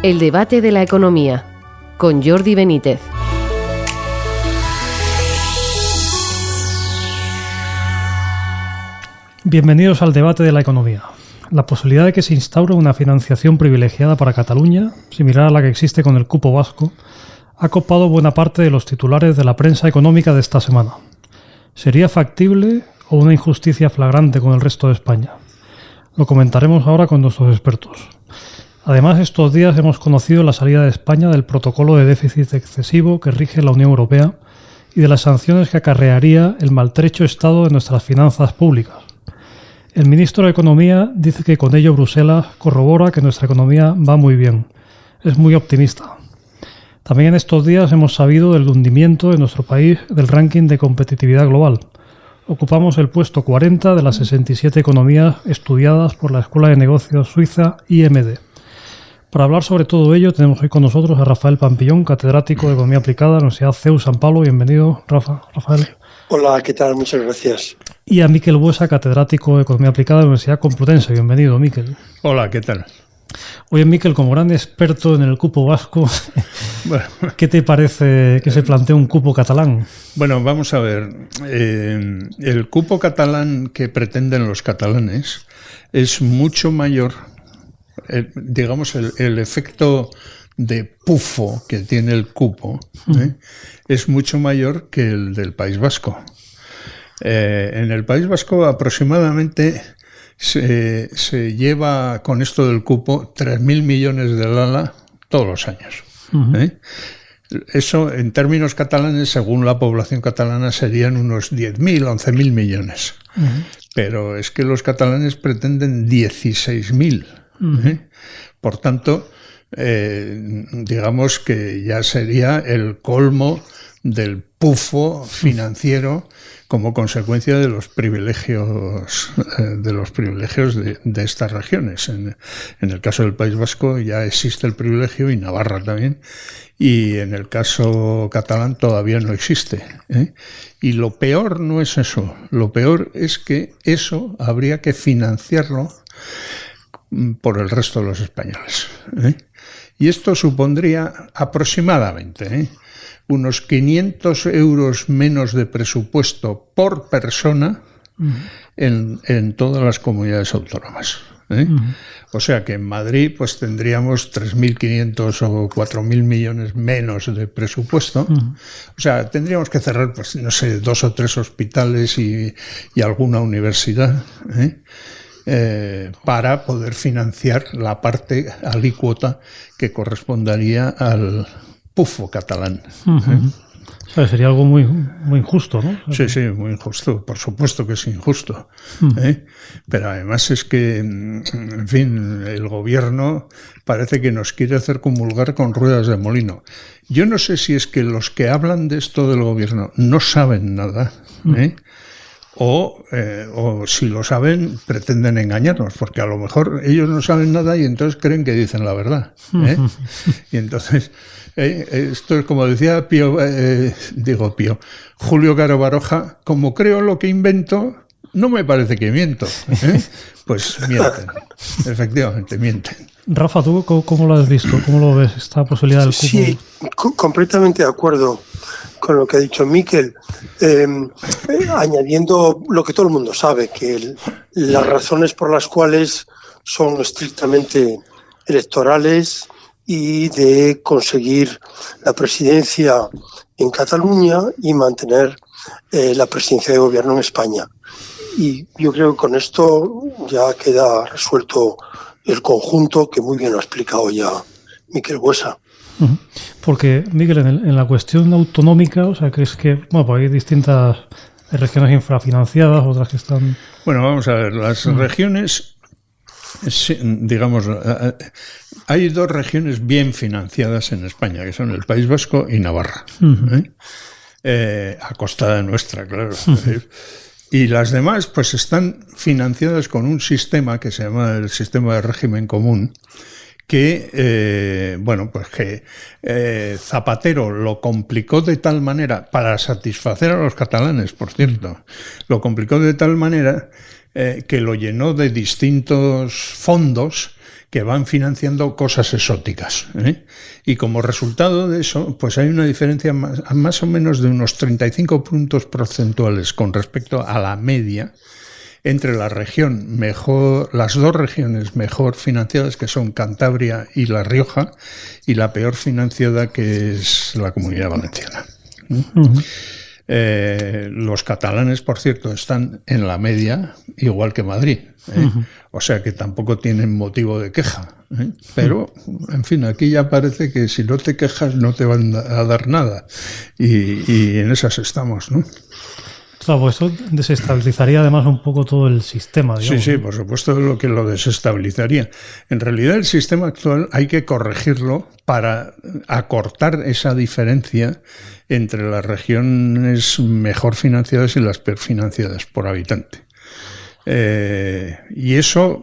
El debate de la economía, con Jordi Benítez. Bienvenidos al debate de la economía. La posibilidad de que se instaure una financiación privilegiada para Cataluña, similar a la que existe con el cupo vasco, ha copado buena parte de los titulares de la prensa económica de esta semana. ¿Sería factible o una injusticia flagrante con el resto de España? Lo comentaremos ahora con nuestros expertos. Además, estos días hemos conocido la salida de España del protocolo de déficit excesivo que rige la Unión Europea y de las sanciones que acarrearía el maltrecho estado de nuestras finanzas públicas. El ministro de Economía dice que con ello Bruselas corrobora que nuestra economía va muy bien. Es muy optimista. También en estos días hemos sabido del hundimiento de nuestro país del ranking de competitividad global. Ocupamos el puesto 40 de las 67 economías estudiadas por la Escuela de Negocios Suiza IMD. Para hablar sobre todo ello tenemos hoy con nosotros a Rafael Pampillón, catedrático de Economía Aplicada de la Universidad CEU San Pablo. Bienvenido, Rafael. Hola, ¿qué tal? Muchas gracias. Y a Miquel Buesa, catedrático de Economía Aplicada de la Universidad Complutense. Bienvenido, Miquel. Hola, ¿qué tal? Oye, Miquel, como gran experto en el cupo vasco, bueno, ¿qué te parece que se plantee un cupo catalán? Bueno, vamos a ver. El cupo catalán que pretenden los catalanes es mucho mayor, digamos, el efecto de pufo que tiene el cupo es mucho mayor que el del País Vasco. En el País Vasco aproximadamente se lleva con esto del cupo 3.000 millones de lala todos los años. Eso en términos catalanes, según la población catalana, serían unos 10.000, 11.000 millones. Pero es que los catalanes pretenden 16.000. Por tanto, digamos que ya sería el colmo del pufo financiero como consecuencia de los privilegios de estas regiones. En el caso del País Vasco ya existe el privilegio, y Navarra también, y en el caso catalán todavía no existe. Y lo peor no es eso, lo peor es que eso habría que financiarlo por el resto de los españoles. Y esto supondría aproximadamente unos 500 euros menos de presupuesto por persona en todas las comunidades autónomas. O sea que en Madrid pues tendríamos 3.500 o 4.000 millones menos de presupuesto. O sea, tendríamos que cerrar, pues no sé, 2 o 3 hospitales y alguna universidad, para poder financiar la parte alícuota que correspondería al pufo catalán. O sea, sería algo muy, muy injusto, ¿no? Sí, muy injusto. Por supuesto que es injusto. Pero además es que, en fin, el gobierno parece que nos quiere hacer comulgar con ruedas de molino. Yo no sé si es que los que hablan de esto del gobierno no saben nada, o si lo saben pretenden engañarnos, porque a lo mejor ellos no saben nada y entonces creen que dicen la verdad. Y entonces esto es como decía Julio Caro Baroja: como creo lo que invento, no me parece que miento. Pues mienten, efectivamente mienten. Rafa, ¿tú cómo lo has visto? ¿Cómo lo ves, esta posibilidad del cupo? Sí, completamente de acuerdo con lo que ha dicho Miquel, añadiendo lo que todo el mundo sabe, que las razones por las cuales son estrictamente electorales y de conseguir la presidencia en Cataluña y mantener la presidencia de gobierno en España. Y yo creo que con esto ya queda resuelto el conjunto, que muy bien lo ha explicado ya Miquel Buesa. Porque, Miguel, en la cuestión autonómica, o sea, ¿crees que pues hay distintas regiones infrafinanciadas, otras que están...? Bueno, vamos a ver, las regiones, digamos, hay 2 regiones bien financiadas en España, que son el País Vasco y Navarra, a costa de nuestra, claro. Y las demás pues están financiadas con un sistema que se llama el sistema de régimen común, que, Zapatero lo complicó de tal manera, para satisfacer a los catalanes, por cierto, lo complicó de tal manera que lo llenó de distintos fondos que van financiando cosas exóticas, ¿eh? Y como resultado de eso, pues hay una diferencia más o menos de unos 35 puntos porcentuales con respecto a la media entre la región mejor, las dos regiones mejor financiadas, que son Cantabria y La Rioja, y la peor financiada, que es la Comunidad Valenciana. Los catalanes, por cierto, están en la media, igual que Madrid, ¿eh? O sea que tampoco tienen motivo de queja, ¿eh? Pero, en fin, aquí ya parece que si no te quejas no te van a dar nada, y en esas estamos, ¿no? Claro, pues eso desestabilizaría además un poco todo el sistema, digamos. Sí, por supuesto lo que lo desestabilizaría. En realidad el sistema actual hay que corregirlo para acortar esa diferencia entre las regiones mejor financiadas y las peor financiadas por habitante. Y eso,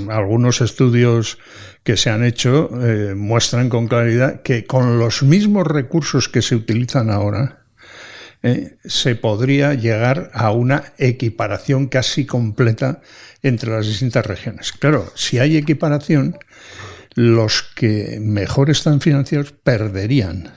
algunos estudios que se han hecho muestran con claridad que con los mismos recursos que se utilizan ahora, se podría llegar a una equiparación casi completa entre las distintas regiones. Claro, si hay equiparación, los que mejor están financiados perderían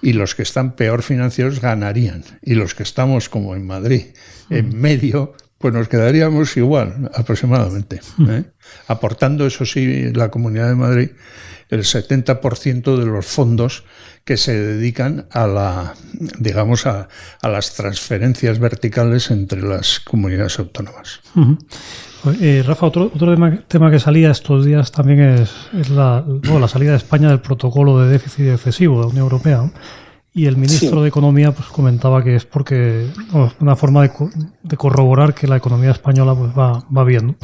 y los que están peor financiados ganarían. Y los que estamos, como en Madrid, en medio, pues nos quedaríamos igual aproximadamente, ¿eh? Aportando, eso sí, la Comunidad de Madrid el 70% de los fondos que se dedican a las transferencias verticales entre las comunidades autónomas. Rafa, otro tema que salía estos días también es la salida de España del protocolo de déficit excesivo de la Unión Europea, ¿no? Y el ministro de Economía pues comentaba que es porque una forma de corroborar que la economía española pues va bien, ¿no?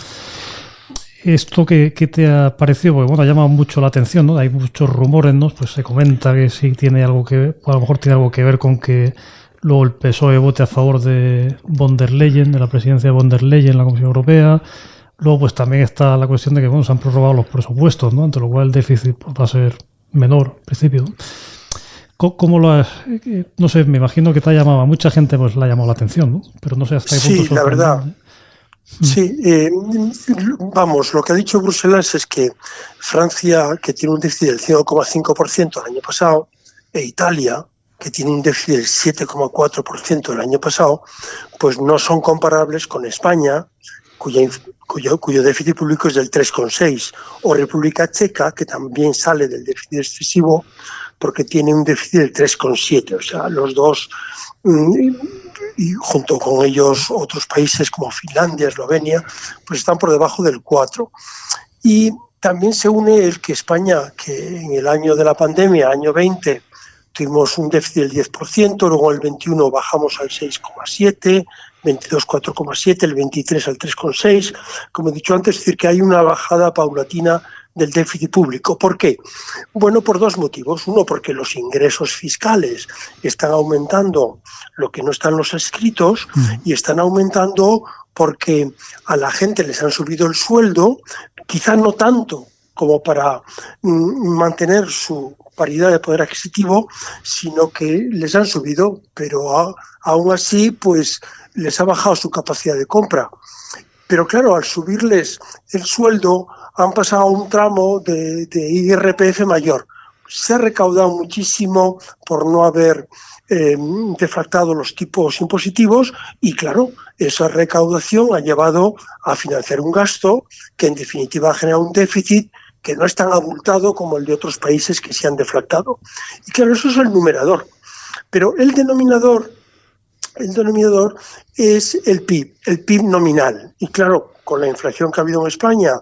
¿Esto qué te ha parecido? Porque bueno, ha llamado mucho la atención, ¿no? Hay muchos rumores, ¿no? Pues se comenta que sí tiene algo que, a lo mejor tiene algo que ver con que luego el PSOE vote a favor de von der Leyen, de la presidencia de von der Leyen en la Comisión Europea. Luego pues también está la cuestión de que bueno, se han prorrogado los presupuestos, ¿no? Ante lo cual el déficit pues, va a ser menor en principio, ¿no? ¿Cómo lo has, no sé, me imagino que te ha llamado, a mucha gente pues le ha llamado la atención, ¿no? Pero no sé hasta qué punto. Sí, la verdad. Sí, vamos, lo que ha dicho Bruselas es que Francia, que tiene un déficit del 5,5% el año pasado, e Italia, que tiene un déficit del 7,4% el año pasado, pues no son comparables con España, cuyo déficit público es del 3,6%, o República Checa, que también sale del déficit excesivo porque tiene un déficit del 3,7%. O sea, los dos, y junto con ellos otros países como Finlandia, Eslovenia, pues están por debajo del 4%. Y también se une el que España, que en el año de la pandemia, año 20, tuvimos un déficit del 10%, luego el 21 bajamos al 6,7%, 22 4,7%, el 23 al 3,6%. Como he dicho antes, es decir, que hay una bajada paulatina del déficit público. ¿Por qué? Bueno, por dos motivos. Uno, porque los ingresos fiscales están aumentando, lo que no están los escritos, y están aumentando porque a la gente les han subido el sueldo, quizá no tanto como para mantener su paridad de poder adquisitivo, sino que les han subido, pero aún así pues les ha bajado su capacidad de compra. Pero claro, al subirles el sueldo han pasado a un tramo de IRPF mayor. Se ha recaudado muchísimo por no haber deflactado los tipos impositivos y claro, esa recaudación ha llevado a financiar un gasto que en definitiva ha generado un déficit que no es tan abultado como el de otros países que se han deflactado. Y claro, eso es el numerador. Pero el denominador es el PIB nominal. Y claro, con la inflación que ha habido en España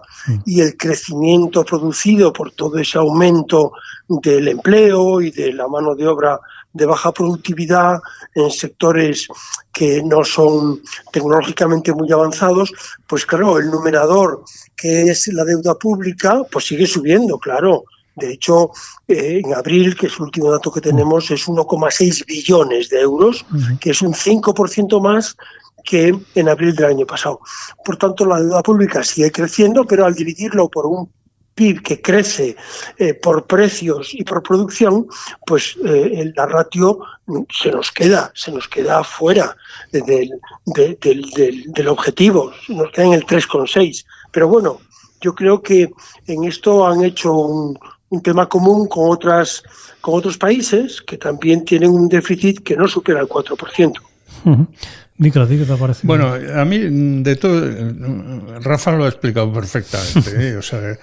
y el crecimiento producido por todo ese aumento del empleo y de la mano de obra de baja productividad en sectores que no son tecnológicamente muy avanzados, pues claro, el numerador, que es la deuda pública, pues sigue subiendo, claro. De hecho, en abril, que es el último dato que tenemos, es 1,6 billones de euros, que es un 5% más que en abril del año pasado. Por tanto, la deuda pública sigue creciendo, pero al dividirlo por un PIB que crece por precios y por producción, pues la ratio se nos queda fuera del objetivo, nos queda en el 3,6. Pero bueno, yo creo que en esto han hecho un tema común con otros países que también tienen un déficit que no supera el 4%. Nicolás, ¿qué te parece? Bueno, a mí de todo, Rafa lo ha explicado perfectamente, o sea,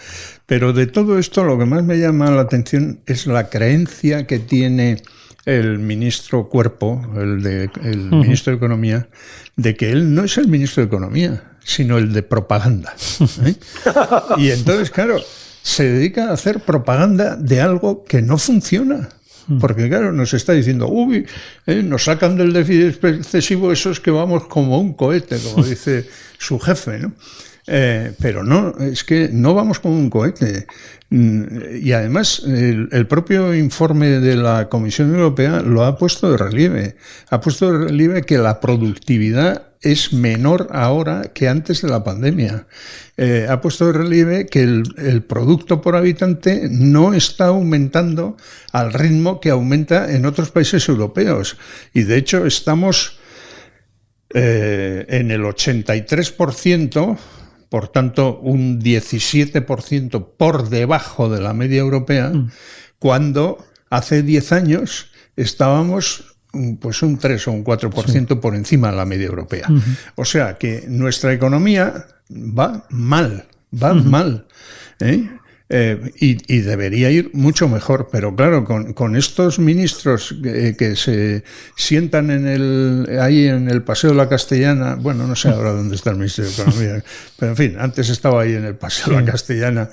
pero de todo esto lo que más me llama la atención es la creencia que tiene el ministro Cuerpo, el ministro de Economía, de que él no es el ministro de Economía, sino el de propaganda. Y entonces, claro, se dedica a hacer propaganda de algo que no funciona. Porque, claro, nos está diciendo, nos sacan del déficit excesivo esos que vamos como un cohete, como dice su jefe, ¿no? Pero no, es que no vamos como un cohete. Y además, el propio informe de la Comisión Europea lo ha puesto de relieve. Ha puesto de relieve que la productividad es menor ahora que antes de la pandemia. Ha puesto de relieve que el producto por habitante no está aumentando al ritmo que aumenta en otros países europeos. Y de hecho estamos en el 83%, por tanto un 17% por debajo de la media europea, cuando hace 10 años estábamos pues un 3 o un 4% por encima de la media europea. O sea que nuestra economía va mal, y debería ir mucho mejor, pero claro, con estos ministros que se sientan ahí en el Paseo de la Castellana, bueno, no sé ahora dónde está el Ministerio de Economía, pero en fin, antes estaba ahí en el Paseo de la Castellana,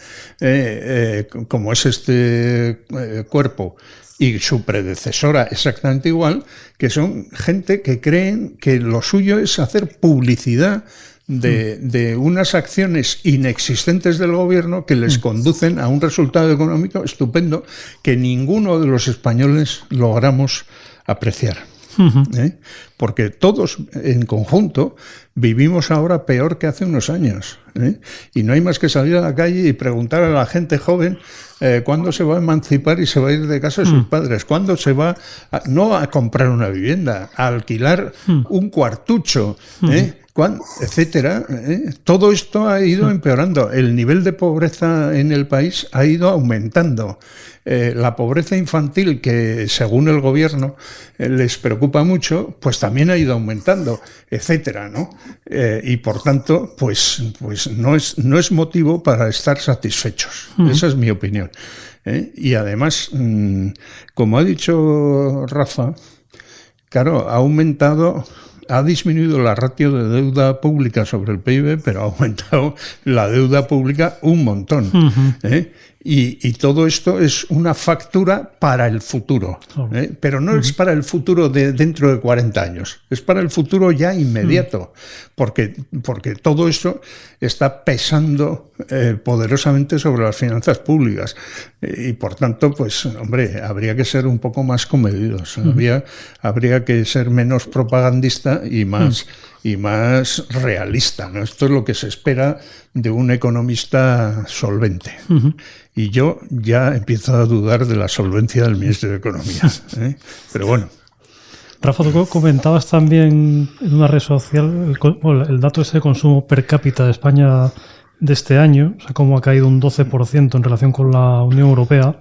como es este Cuerpo, y su predecesora exactamente igual, que son gente que creen que lo suyo es hacer publicidad de unas acciones inexistentes del gobierno que les conducen a un resultado económico estupendo que ninguno de los españoles logramos apreciar. Porque todos en conjunto vivimos ahora peor que hace unos años, y no hay más que salir a la calle y preguntar a la gente joven cuándo se va a emancipar y se va a ir de casa de sus padres, cuándo se va no a comprar una vivienda, a alquilar un cuartucho, etcétera. Todo esto ha ido empeorando. El nivel de pobreza en el país ha ido aumentando. La pobreza infantil, que según el gobierno les preocupa mucho, pues también ha ido aumentando, etcétera, ¿no? Y por tanto, pues no es motivo para estar satisfechos. Esa es mi opinión. Y además, como ha dicho Rafa, claro, ha disminuido la ratio de deuda pública sobre el PIB, pero ha aumentado la deuda pública un montón. Y todo esto es una factura para el futuro. Pero no es para el futuro de dentro de 40 años, es para el futuro ya inmediato, porque todo esto está pesando poderosamente sobre las finanzas públicas. Y por tanto, pues, hombre, habría que ser un poco más comedidos. Habría que ser menos propagandista y más realista, ¿no? Esto es lo que se espera de un economista solvente. Y yo ya empiezo a dudar de la solvencia del ministro de Economía. Pero bueno. Rafa, tú comentabas también en una red social el dato ese de consumo per cápita de España de este año, o sea, cómo ha caído un 12% en relación con la Unión Europea,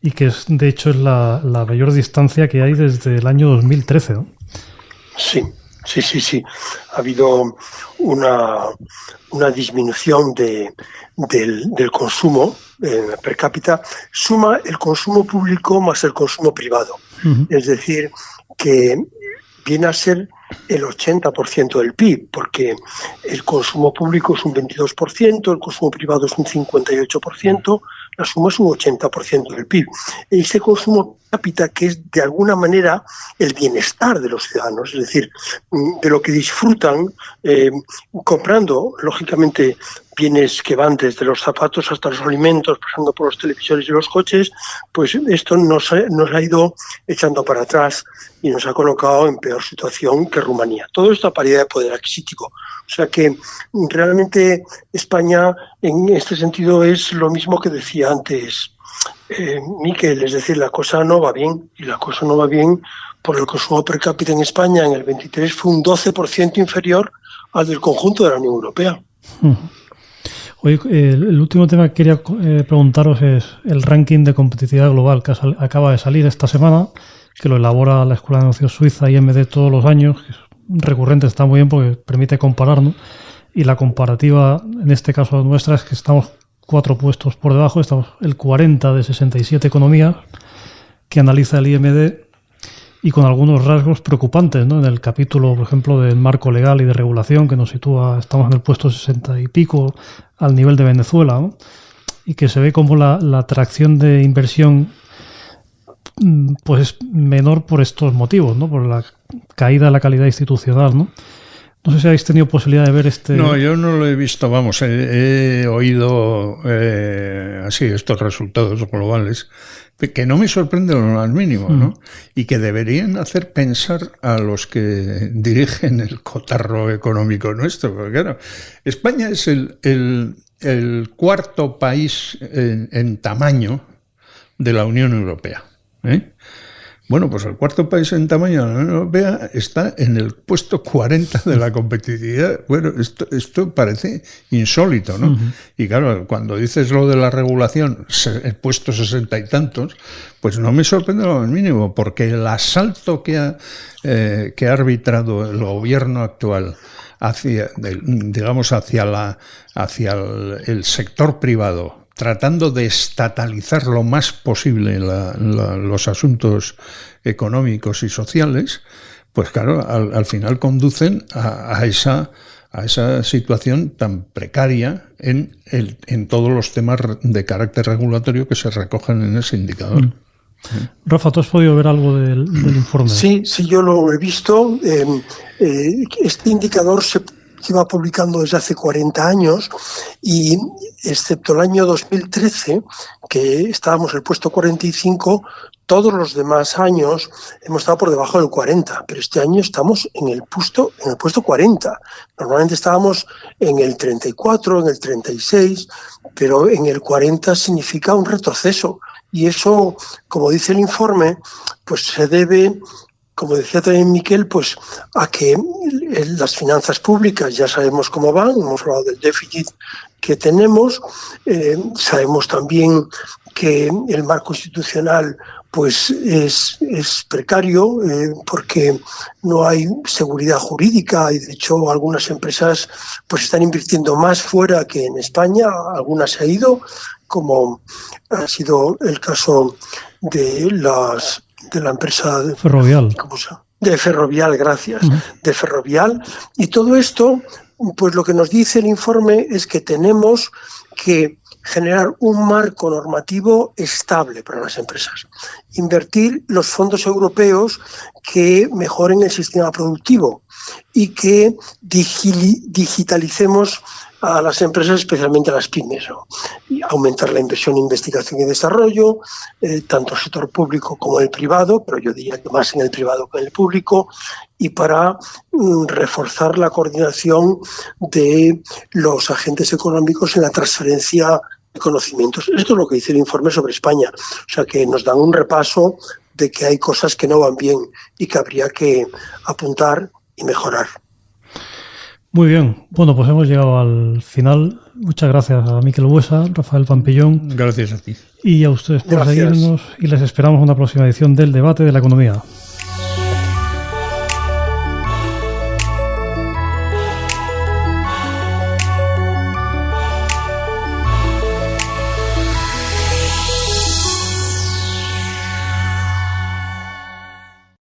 y que de hecho es la mayor distancia que hay desde el año 2013, ¿no? Sí. Ha habido una disminución del consumo per cápita. Suma el consumo público más el consumo privado. Es decir, que viene a ser el 80% del PIB, porque el consumo público es un 22%, el consumo privado es un 58%, la suma es un 80% del PIB. Ese consumo per cápita, que es de alguna manera el bienestar de los ciudadanos, es decir, de lo que disfrutan comprando, lógicamente, bienes que van desde los zapatos hasta los alimentos, pasando por los televisores y los coches, pues esto nos ha ido echando para atrás y nos ha colocado en peor situación que Rumanía. Todo esto a paridad de poder adquisitivo. O sea que realmente España en este sentido es lo mismo que decía antes Miquel, es decir, la cosa no va bien, y la cosa no va bien porque el consumo per cápita en España en el 23 fue un 12% inferior al del conjunto de la Unión Europea. Hoy, el último tema que quería preguntaros es el ranking de competitividad global que acaba de salir esta semana, que lo elabora la Escuela de Negocios Suiza IMD todos los años, que es recurrente, está muy bien porque permite comparar, ¿no? Y la comparativa, en este caso nuestra, es que estamos 4 puestos por debajo, estamos el 40 de 67 economías que analiza el IMD, y con algunos rasgos preocupantes, ¿no? En el capítulo, por ejemplo, del marco legal y de regulación, que nos sitúa, estamos en el puesto 60 y pico, al nivel de Venezuela, ¿no? Y que se ve como la atracción de inversión pues es menor por estos motivos, ¿no? Por la caída de la calidad institucional, ¿no? No sé si habéis tenido posibilidad de ver este... No, yo no lo he visto, vamos, he oído así estos resultados globales, que no me sorprenden lo más mínimo, ¿no? Y que deberían hacer pensar a los que dirigen el cotarro económico nuestro, porque claro, España es el 4º país en tamaño de la Unión Europea, ¿eh? Bueno, pues el 4º país en tamaño de la Unión Europea está en el puesto 40 de la competitividad. Bueno, esto parece insólito, ¿no? Y claro, cuando dices lo de la regulación, el puesto 60 y tantos, pues no me sorprende lo más mínimo, porque el asalto que ha arbitrado el gobierno actual hacia el sector privado, tratando de estatalizar lo más posible los asuntos económicos y sociales, pues claro, al final conducen a esa situación tan precaria en todos los temas de carácter regulatorio que se recogen en ese indicador. Rafa, ¿tú has podido ver algo del informe? Sí, yo lo he visto. Este indicador se lleva publicando desde hace 40 años y excepto el año 2013, que estábamos en el puesto 45, todos los demás años hemos estado por debajo del 40, pero este año estamos en el puesto 40. Normalmente estábamos en el 34, en el 36, pero en el 40 significa un retroceso. Y eso, como dice el informe, pues se debe, como decía también Miquel, pues a que las finanzas públicas ya sabemos cómo van, hemos hablado del déficit que tenemos, sabemos también que el marco institucional pues es precario porque no hay seguridad jurídica y de hecho algunas empresas pues están invirtiendo más fuera que en España, algunas se han ido, como ha sido el caso de la empresa Ferrovial. De Ferrovial, gracias, de Ferrovial. Y todo esto, pues lo que nos dice el informe es que tenemos que generar un marco normativo estable para las empresas, invertir los fondos europeos que mejoren el sistema productivo y que digitalicemos a las empresas, especialmente a las pymes, ¿no? Y aumentar la inversión en investigación y desarrollo, tanto el sector público como el privado, pero yo diría que más en el privado que en el público, y para reforzar la coordinación de los agentes económicos en la transferencia de conocimientos. Esto es lo que dice el informe sobre España, o sea que nos dan un repaso de que hay cosas que no van bien y que habría que apuntar y mejorar. Muy bien, bueno, pues hemos llegado al final. Muchas gracias a Miquel Buesa, Rafael Pampillón. Gracias a ti. Y a ustedes por seguirnos y les esperamos en una próxima edición del Debate de la Economía.